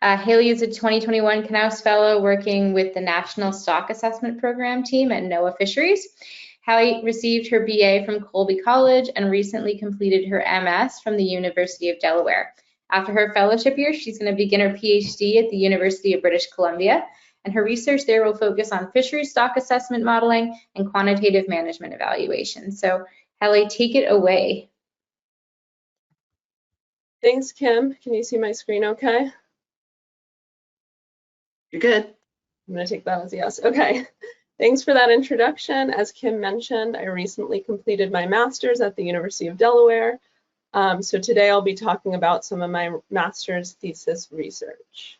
Haley is a 2021 Knauss Fellow working with the National Stock Assessment Program team at NOAA Fisheries. Haley received her BA from Colby College and recently completed her MS from the University of Delaware. After her fellowship year, she's going to begin her PhD at the University of British Columbia, and her research there will focus on fisheries stock assessment modeling and quantitative management evaluation. So, Haley, take it away. Thanks, Kim. Can you see my screen okay? You're good. I'm going to take that as a yes. Okay. Thanks for that introduction. As Kim mentioned, I recently completed my master's at the University of Delaware. So today I'll be talking about some of my master's thesis research.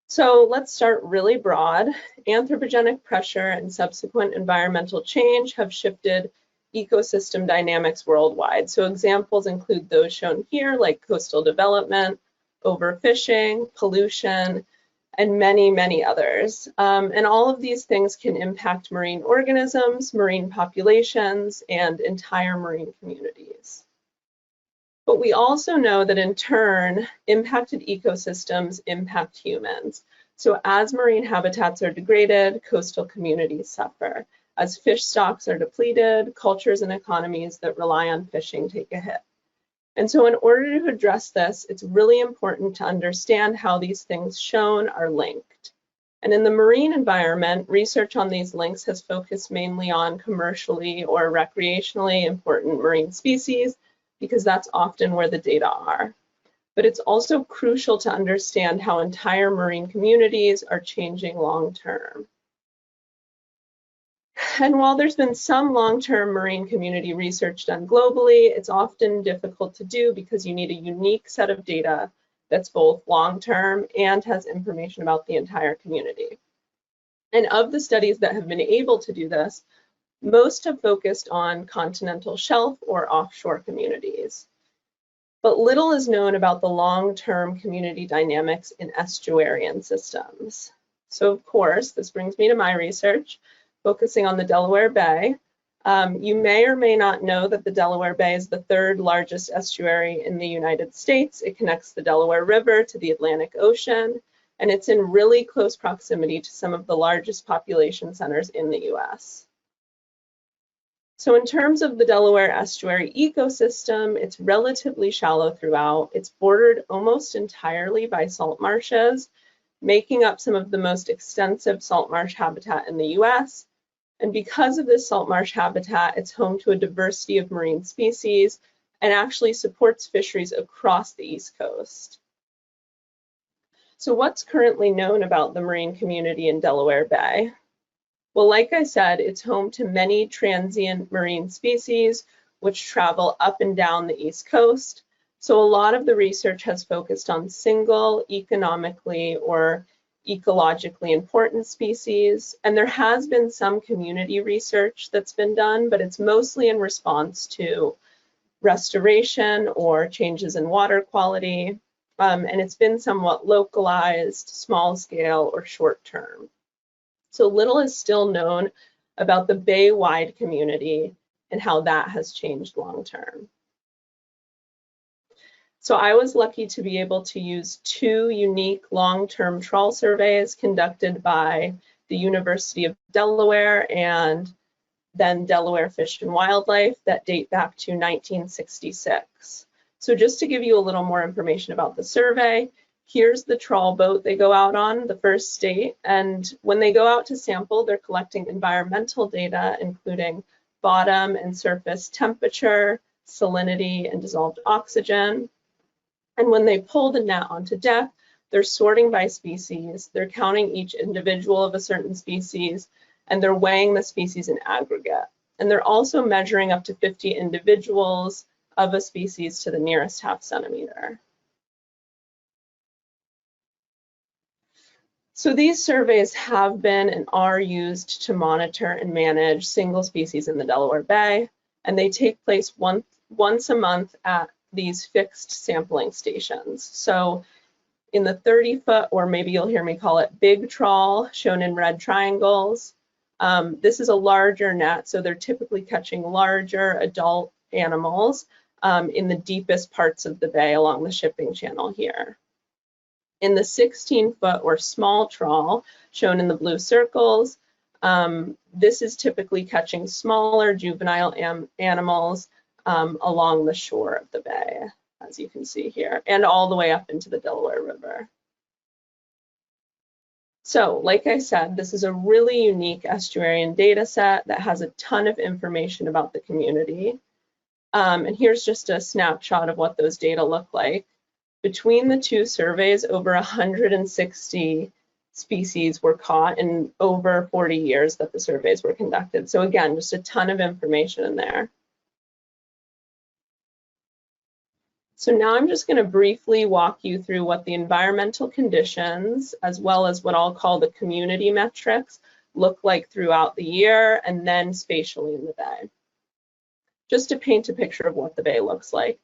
So let's start really broad. Anthropogenic pressure and subsequent environmental change have shifted ecosystem dynamics worldwide. So examples include those shown here, like coastal development, overfishing, pollution, and many, many others. And all of these things can impact marine organisms, marine populations, and entire marine communities. But we also know that in turn, impacted ecosystems impact humans. So as marine habitats are degraded, coastal communities suffer. As fish stocks are depleted, cultures and economies that rely on fishing take a hit. And so in order to address this, it's really important to understand how these things shown are linked. And in the marine environment, research on these links has focused mainly on commercially or recreationally important marine species, because that's often where the data are. But it's also crucial to understand how entire marine communities are changing long-term. And while there's been some long-term marine community research done globally, it's often difficult to do because you need a unique set of data that's both long-term and has information about the entire community. And of the studies that have been able to do this, most have focused on continental shelf or offshore communities. But little is known about the long-term community dynamics in estuarian systems. So of course, this brings me to my research, focusing on the Delaware Bay. You may or may not know that the Delaware Bay is the third largest estuary in the United States. It connects the Delaware River to the Atlantic Ocean, and it's in really close proximity to some of the largest population centers in the US. So in terms of the Delaware estuary ecosystem, it's relatively shallow throughout. It's bordered almost entirely by salt marshes, making up some of the most extensive salt marsh habitat in the US. And because of this salt marsh habitat, it's home to a diversity of marine species and actually supports fisheries across the East Coast. So what's currently known about the marine community in Delaware Bay? Well, like I said, it's home to many transient marine species which travel up and down the East Coast. So a lot of the research has focused on single, economically or ecologically important species. And there has been some community research that's been done, but it's mostly in response to restoration or changes in water quality. And it's been somewhat localized, small scale, or short term. So little is still known about the bay-wide community and how that has changed long term. So I was lucky to be able to use two unique long-term trawl surveys conducted by the University of Delaware and then Delaware Fish and Wildlife that date back to 1966. So just to give you a little more information about the survey, here's the trawl boat they go out on, the first state, and when they go out to sample, they're collecting environmental data, including bottom and surface temperature, salinity, and dissolved oxygen. And when they pull the net onto deck, they're sorting by species, they're counting each individual of a certain species, and they're weighing the species in aggregate. And they're also measuring up to 50 individuals of a species to the nearest half centimeter. So these surveys have been and are used to monitor and manage single species in the Delaware Bay, and they take place once a month at these fixed sampling stations. So in the 30-foot, or maybe you'll hear me call it big trawl, shown in red triangles, this is a larger net, so they're typically catching larger adult animals in the deepest parts of the bay along the shipping channel here. In the 16-foot or small trawl, shown in the blue circles, this is typically catching smaller juvenile animals along the shore of the bay, as you can see here, and all the way up into the Delaware River. So, like I said, this is a really unique estuarian data set that has a ton of information about the community. And here's just a snapshot of what those data look like. Between the two surveys, over 160 species were caught in over 40 years that the surveys were conducted. So again, just a ton of information in there. So now I'm just going to briefly walk you through what the environmental conditions, as well as what I'll call the community metrics, look like throughout the year and then spatially in the bay, just to paint a picture of what the bay looks like.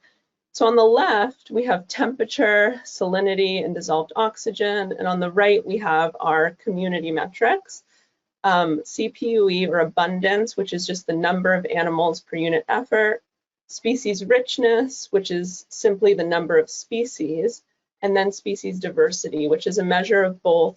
So on the left, we have temperature, salinity, and dissolved oxygen. And on the right, we have our community metrics, CPUE or abundance, which is just the number of animals per unit effort, species richness, which is simply the number of species, and then species diversity, which is a measure of both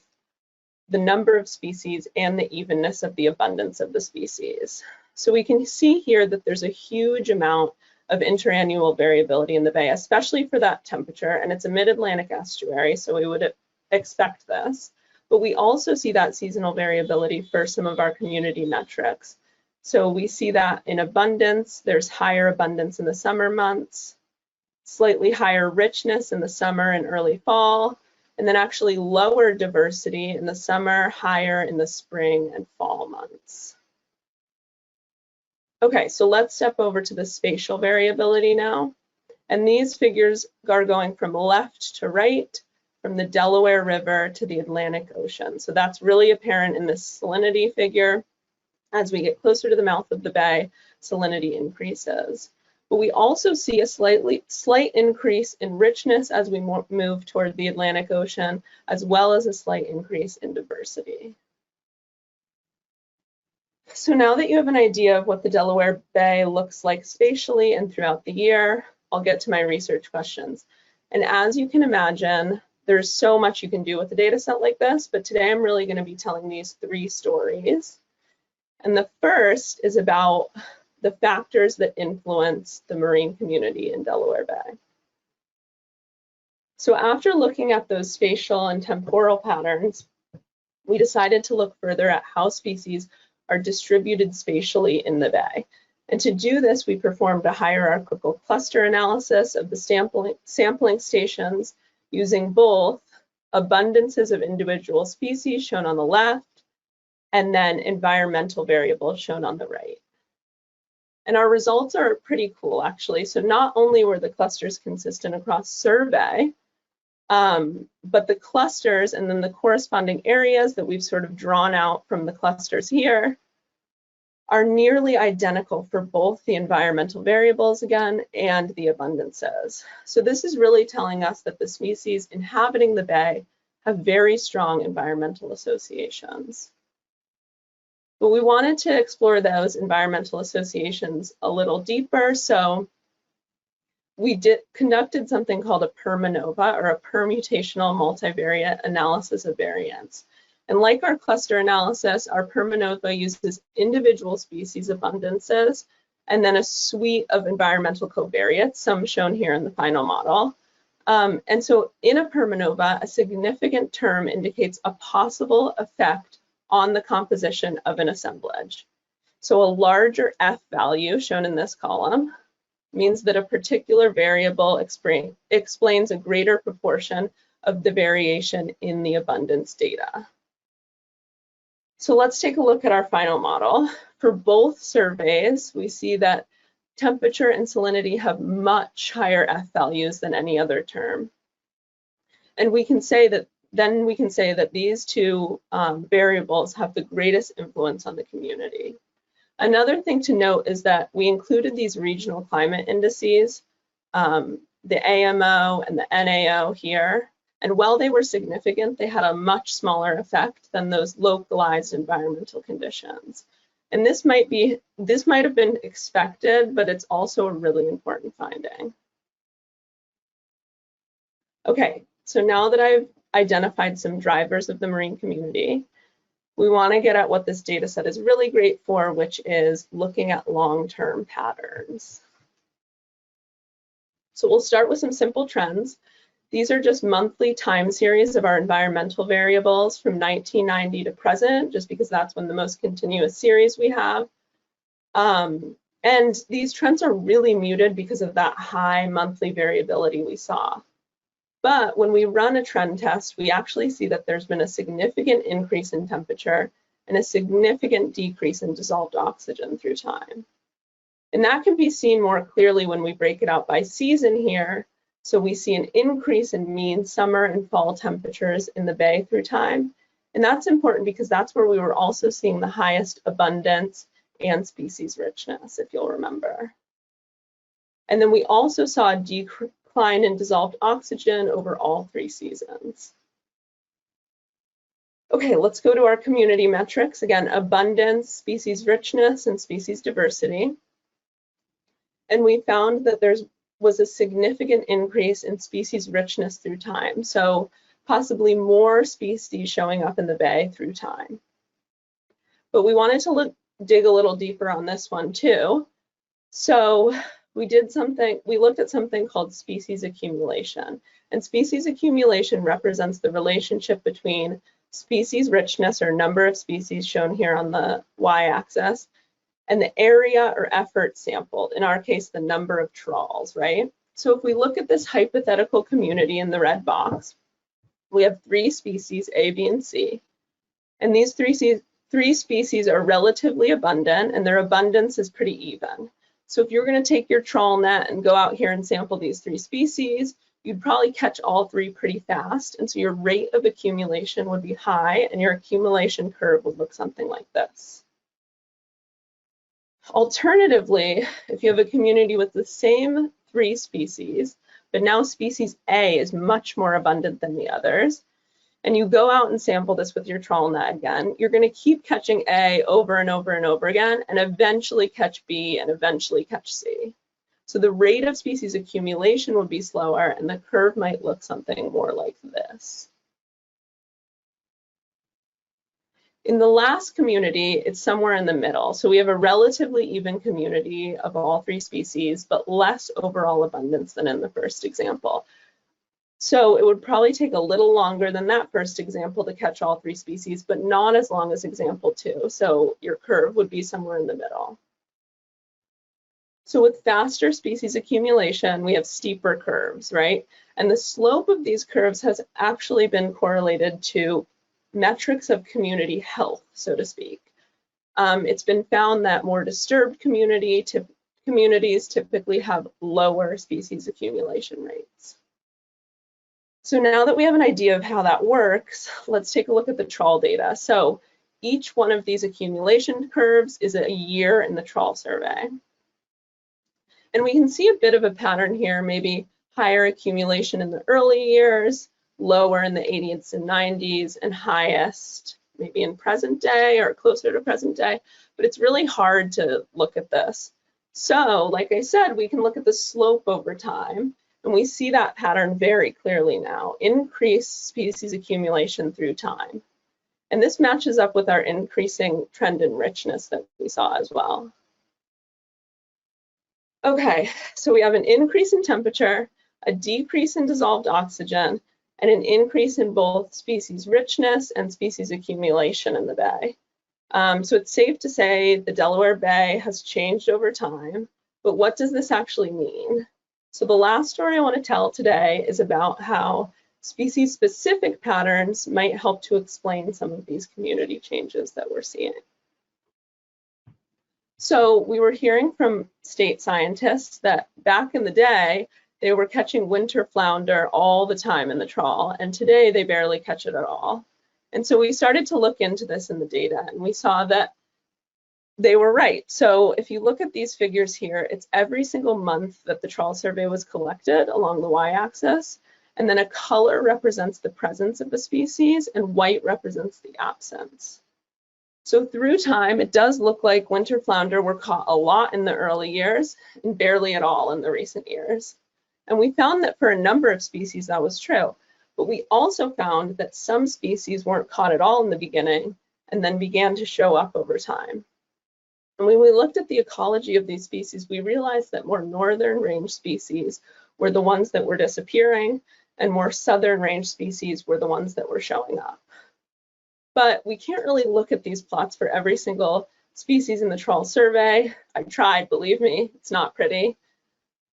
the number of species and the evenness of the abundance of the species. So we can see here that there's a huge amount of interannual variability in the bay, especially for that temperature, and it's a mid-Atlantic estuary, so we would expect this. But we also see that seasonal variability for some of our community metrics. So we see that in abundance, there's higher abundance in the summer months, slightly higher richness in the summer and early fall, and then actually lower diversity in the summer, higher in the spring and fall months. Okay, so let's step over to the spatial variability now. And these figures are going from left to right, from the Delaware River to the Atlantic Ocean. So that's really apparent in this salinity figure. As we get closer to the mouth of the bay, salinity increases. But we also see a slight increase in richness as we move toward the Atlantic Ocean, as well as a slight increase in diversity. So now that you have an idea of what the Delaware Bay looks like spatially and throughout the year, I'll get to my research questions. And as you can imagine, there's so much you can do with a data set like this, but today I'm really going to be telling these 3 stories. And the first is about the factors that influence the marine community in Delaware Bay. So after looking at those spatial and temporal patterns, we decided to look further at how species are distributed spatially in the bay. And to do this, we performed a hierarchical cluster analysis of the sampling stations using both abundances of individual species shown on the left, and then environmental variables shown on the right. And our results are pretty cool, actually. So not only were the clusters consistent across survey, but the clusters and then the corresponding areas that we've sort of drawn out from the clusters here are nearly identical for both the environmental variables again and the abundances. So this is really telling us that the species inhabiting the bay have very strong environmental associations. But we wanted to explore those environmental associations a little deeper, so we conducted something called a PERMANOVA, or a permutational multivariate analysis of variance. And like our cluster analysis, our PERMANOVA uses individual species abundances and then a suite of environmental covariates, some shown here in the final model. And so in a PERMANOVA, a significant term indicates a possible effect on the composition of an assemblage. So a larger F value, shown in this column, means that a particular variable explains a greater proportion of the variation in the abundance data. So let's take a look at our final model. For both surveys, we see that temperature and salinity have much higher F values than any other term. And we can say that these two variables have the greatest influence on the community. Another thing to note is that we included these regional climate indices, the AMO and the NAO here, and while they were significant, they had a much smaller effect than those localized environmental conditions. And this might have been expected, but it's also a really important finding. Okay, so now that I've identified some drivers of the marine community. We want to get at what this data set is really great for, which is looking at long-term patterns. So we'll start with some simple trends. These are just monthly time series of our environmental variables from 1990 to present, just because that's when the most continuous series we have. And these trends are really muted because of that high monthly variability we saw. But when we run a trend test, we actually see that there's been a significant increase in temperature and a significant decrease in dissolved oxygen through time. And that can be seen more clearly when we break it out by season here. So we see an increase in mean summer and fall temperatures in the bay through time. And that's important because that's where we were also seeing the highest abundance and species richness, if you'll remember. And then we also saw a decline in dissolved oxygen over all 3 seasons. Okay, let's go to our community metrics. Again, abundance, species richness, and species diversity. And we found that there was a significant increase in species richness through time. So possibly more species showing up in the bay through time. But we wanted to dig a little deeper on this one too. So we looked at something called species accumulation. And species accumulation represents the relationship between species richness, or number of species shown here on the y-axis, and the area or effort sampled, in our case, the number of trawls, right? So if we look at this hypothetical community in the red box, we have 3 species, A, B, and C. And these three species are relatively abundant, and their abundance is pretty even. So if you're going to take your trawl net and go out here and sample these 3 species, you'd probably catch all 3 pretty fast. And so your rate of accumulation would be high, and your accumulation curve would look something like this. Alternatively, if you have a community with the same 3 species, but now species A is much more abundant than the others, and you go out and sample this with your trawl net again, you're going to keep catching A over and over and over again, and eventually catch B and eventually catch C. So the rate of species accumulation would be slower, and the curve might look something more like this. In the last community, it's somewhere in the middle. So we have a relatively even community of all 3 species, but less overall abundance than in the first example. So it would probably take a little longer than that first example to catch all 3 species, but not as long as example 2. So your curve would be somewhere in the middle. So with faster species accumulation, we have steeper curves, right? And the slope of these curves has actually been correlated to metrics of community health, so to speak. It's been found that more disturbed communities typically have lower species accumulation rates. So now that we have an idea of how that works, let's take a look at the trawl data. So each one of these accumulation curves is a year in the trawl survey. And we can see a bit of a pattern here, maybe higher accumulation in the early years, lower in the 80s and 90s, and highest maybe in present day or closer to present day, but it's really hard to look at this. So like I said, we can look at the slope over time, and we see that pattern very clearly now, increased species accumulation through time. And this matches up with our increasing trend in richness that we saw as well. Okay, so we have an increase in temperature, a decrease in dissolved oxygen, and an increase in both species richness and species accumulation in the bay. So it's safe to say the Delaware Bay has changed over time, but what does this actually mean? So the last story I want to tell today is about how species-specific patterns might help to explain some of these community changes that we're seeing. So we were hearing from state scientists that back in the day, they were catching winter flounder all the time in the trawl, and today they barely catch it at all. And so we started to look into this in the data, and we saw that they were right. So if you look at these figures here, it's every single month that the trawl survey was collected along the y-axis, and then a color represents the presence of a species, and white represents the absence. So through time, it does look like winter flounder were caught a lot in the early years and barely at all in the recent years. And we found that for a number of species that was true. But we also found that some species weren't caught at all in the beginning and then began to show up over time. And when we looked at the ecology of these species, we realized that more northern range species were the ones that were disappearing, and more southern range species were the ones that were showing up. But we can't really look at these plots for every single species in the trawl survey. I tried, believe me, it's not pretty.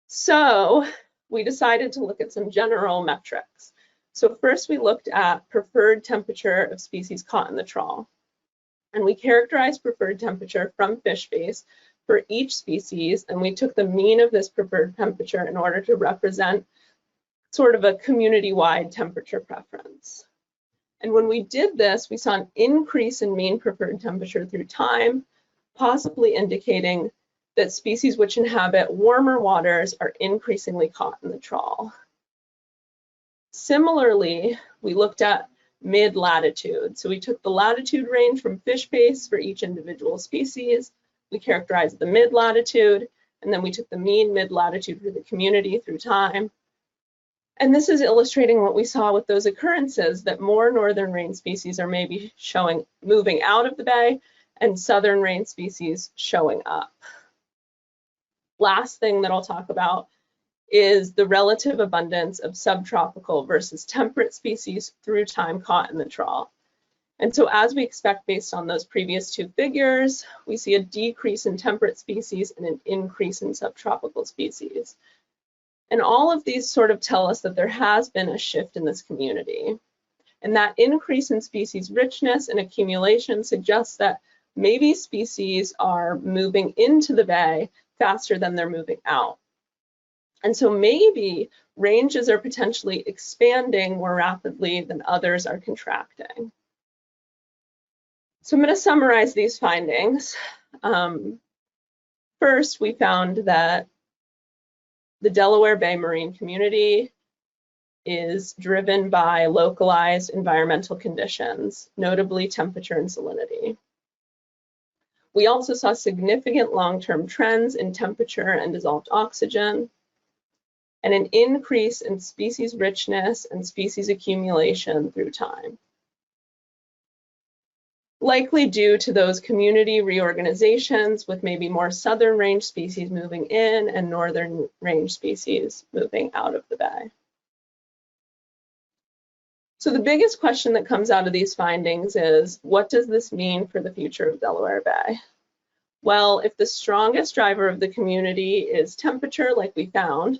So we decided to look at some general metrics. So first we looked at preferred temperature of species caught in the trawl. And we characterized preferred temperature from fish face for each species, and we took the mean of this preferred temperature in order to represent sort of a community-wide temperature preference. And when we did this, we saw an increase in mean preferred temperature through time, possibly indicating that species which inhabit warmer waters are increasingly caught in the trawl. Similarly, we looked at mid latitude. So we took the latitude range from fish face for each individual species. We characterized the mid latitude, and then we took the mean mid latitude for the community through time. And this is illustrating what we saw with those occurrences, that more northern range species are maybe moving out of the bay, and southern range species showing up. Last thing that I'll talk about is the relative abundance of subtropical versus temperate species through time caught in the trawl. And so as we expect based on those previous two figures, we see a decrease in temperate species and an increase in subtropical species. And all of these sort of tell us that there has been a shift in this community. And that increase in species richness and accumulation suggests that maybe species are moving into the bay faster than they're moving out. And so maybe ranges are potentially expanding more rapidly than others are contracting. So I'm going to summarize these findings. First, we found that the Delaware Bay marine community is driven by localized environmental conditions, notably temperature and salinity. We also saw significant long-term trends in temperature and dissolved oxygen, and an increase in species richness and species accumulation through time, likely due to those community reorganizations with maybe more southern range species moving in and northern range species moving out of the bay. So the biggest question that comes out of these findings is, what does this mean for the future of Delaware Bay? Well, if the strongest driver of the community is temperature, like we found,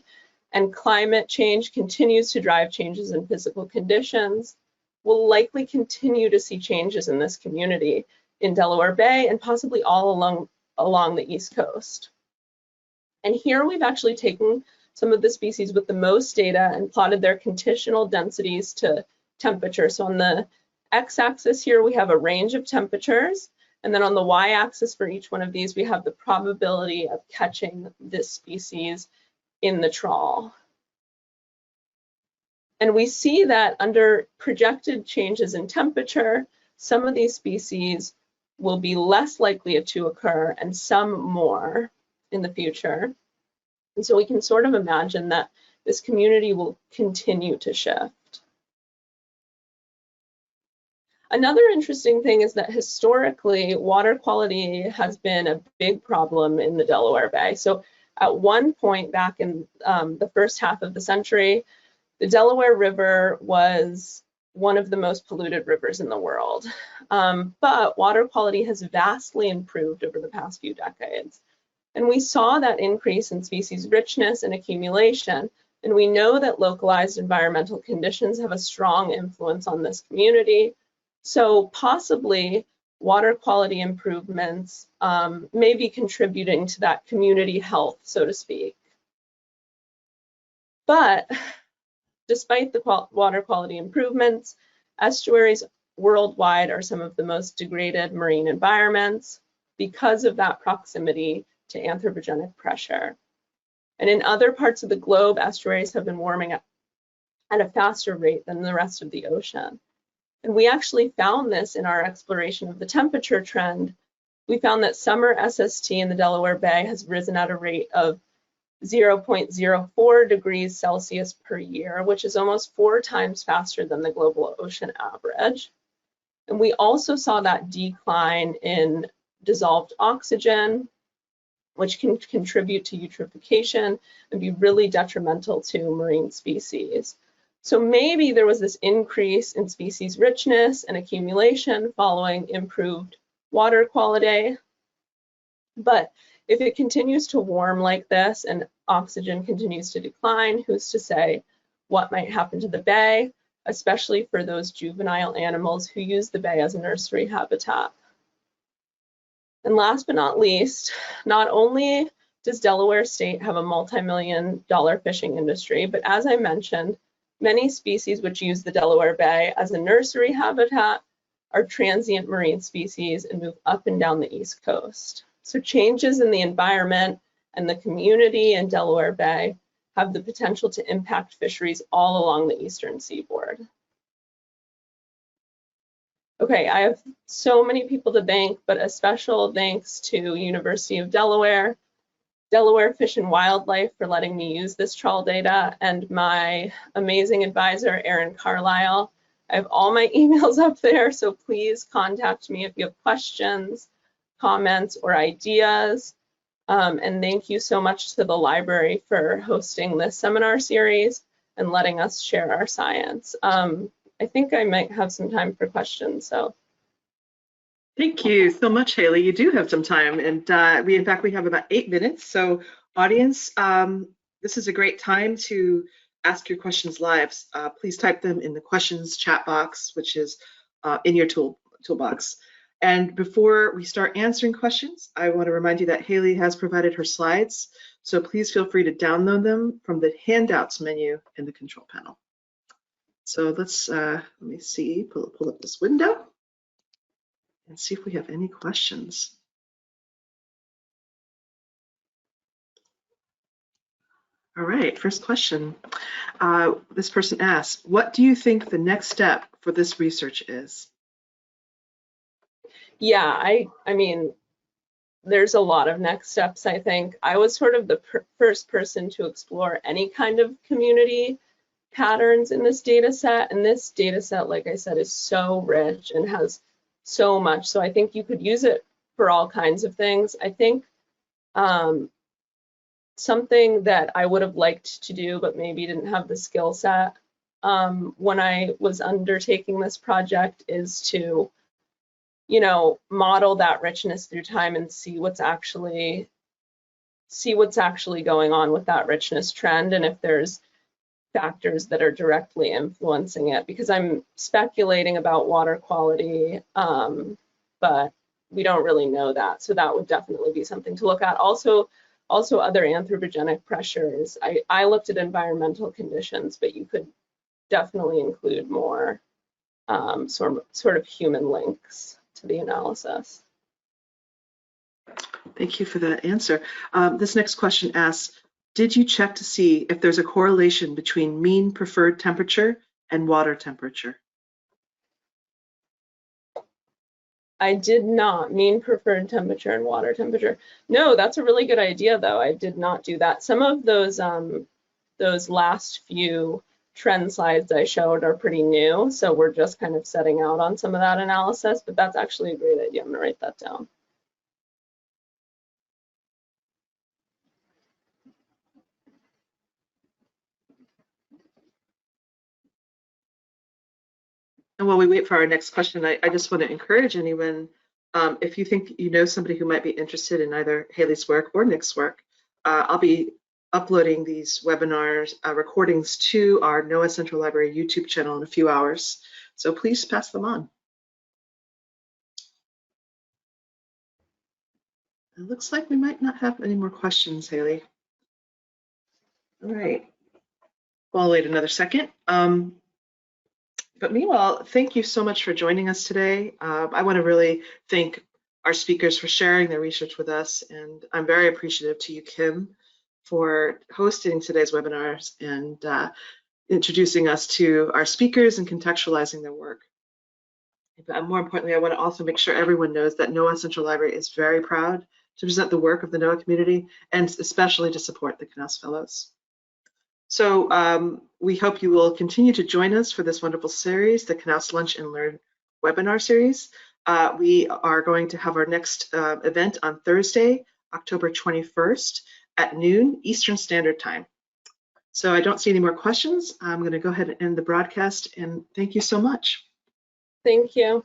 and climate change continues to drive changes in physical conditions, we'll likely continue to see changes in this community in Delaware Bay and possibly all along the East Coast. And here we've actually taken some of the species with the most data and plotted their conditional densities to temperature. So on the x-axis here, we have a range of temperatures. And then on the y-axis for each one of these, we have the probability of catching this species in the trawl. And we see that under projected changes in temperature, some of these species will be less likely to occur and some more in the future. And so we can sort of imagine that this community will continue to shift. Another interesting thing is that historically, water quality has been a big problem in the Delaware Bay. So at one point back in the first half of the century, the Delaware River was one of the most polluted rivers in the world. But water quality has vastly improved over the past few decades. And we saw that increase in species richness and accumulation. And we know that localized environmental conditions have a strong influence on this community. So possibly water quality improvements may be contributing to that community health, so to speak. But despite the water quality improvements, estuaries worldwide are some of the most degraded marine environments because of that proximity to anthropogenic pressure. And in other parts of the globe, estuaries have been warming at a faster rate than the rest of the ocean. And we actually found this in our exploration of the temperature trend. We found that summer SST in the Delaware Bay has risen at a rate of 0.04 degrees Celsius per year, which is almost 4 times faster than the global ocean average. And we also saw that decline in dissolved oxygen, which can contribute to eutrophication and be really detrimental to marine species. So maybe there was this increase in species richness and accumulation following improved water quality. But if it continues to warm like this and oxygen continues to decline, who's to say what might happen to the bay, especially for those juvenile animals who use the bay as a nursery habitat. And last but not least, not only does Delaware State have a multi-million-dollar fishing industry, but as I mentioned, many species which use the Delaware Bay as a nursery habitat are transient marine species and move up and down the East Coast. So changes in the environment and the community in Delaware Bay have the potential to impact fisheries all along the eastern seaboard. Okay, I have so many people to thank, but a special thanks to University of Delaware, Delaware Fish and Wildlife for letting me use this trawl data, and my amazing advisor, Erin Carlisle. I have all my emails up there, so please contact me if you have questions, comments, or ideas. And thank you so much to the library for hosting this seminar series and letting us share our science. I think I might have some time for questions, so. Thank you so much, Haley. You do have some time, and in fact, we have about 8 minutes. So audience, this is a great time to ask your questions live. Please type them in the questions chat box, which is in your toolbox. And before we start answering questions, I want to remind you that Haley has provided her slides, so please feel free to download them from the handouts menu in the control panel. So let's, let me see, pull up this window and see if we have any questions. All right, first question. This person asks, what do you think the next step for this research is? Yeah, I mean, there's a lot of next steps, I think. I was sort of the first person to explore any kind of community patterns in this data set, and this data set, like I said, is so rich and has so much, so I think you could use it for all kinds of things. I think something that I would have liked to do but maybe didn't have the skill set when I was undertaking this project is to, you know, model that richness through time and see what's actually going on with that richness trend, and if there's factors that are directly influencing it, because I'm speculating about water quality, but we don't really know that. So that would definitely be something to look at. Also other anthropogenic pressures. I looked at environmental conditions, but you could definitely include more sort of human links to the analysis. Thank you for that answer. This next question asks, did you check to see if there's a correlation between mean preferred temperature and water temperature? I did not. Mean preferred temperature and water temperature. No, that's a really good idea, though. I did not do that. Some of those last few trend slides I showed are pretty new, so we're just kind of setting out on some of that analysis, but that's actually a great idea. I'm going to write that down. And while we wait for our next question, I just want to encourage anyone, if you think you know somebody who might be interested in either Haley's work or Nick's work, I'll be uploading these webinars recordings to our NOAA Central Library YouTube channel in a few hours. So please pass them on. It looks like we might not have any more questions, Haley. All right. Well, I'll wait another second. But meanwhile, thank you so much for joining us today. I want to really thank our speakers for sharing their research with us, and I'm very appreciative to you, Kim, for hosting today's webinars and introducing us to our speakers and contextualizing their work. But more importantly, I want to also make sure everyone knows that NOAA Central Library is very proud to present the work of the NOAA community, and especially to support the Knauss Fellows. So we hope you will continue to join us for this wonderful series, the Knauss Lunch and Learn webinar series. We are going to have our next event on Thursday, October 21st at noon Eastern Standard Time. So I don't see any more questions. I'm going to go ahead and end the broadcast, and thank you so much. Thank you.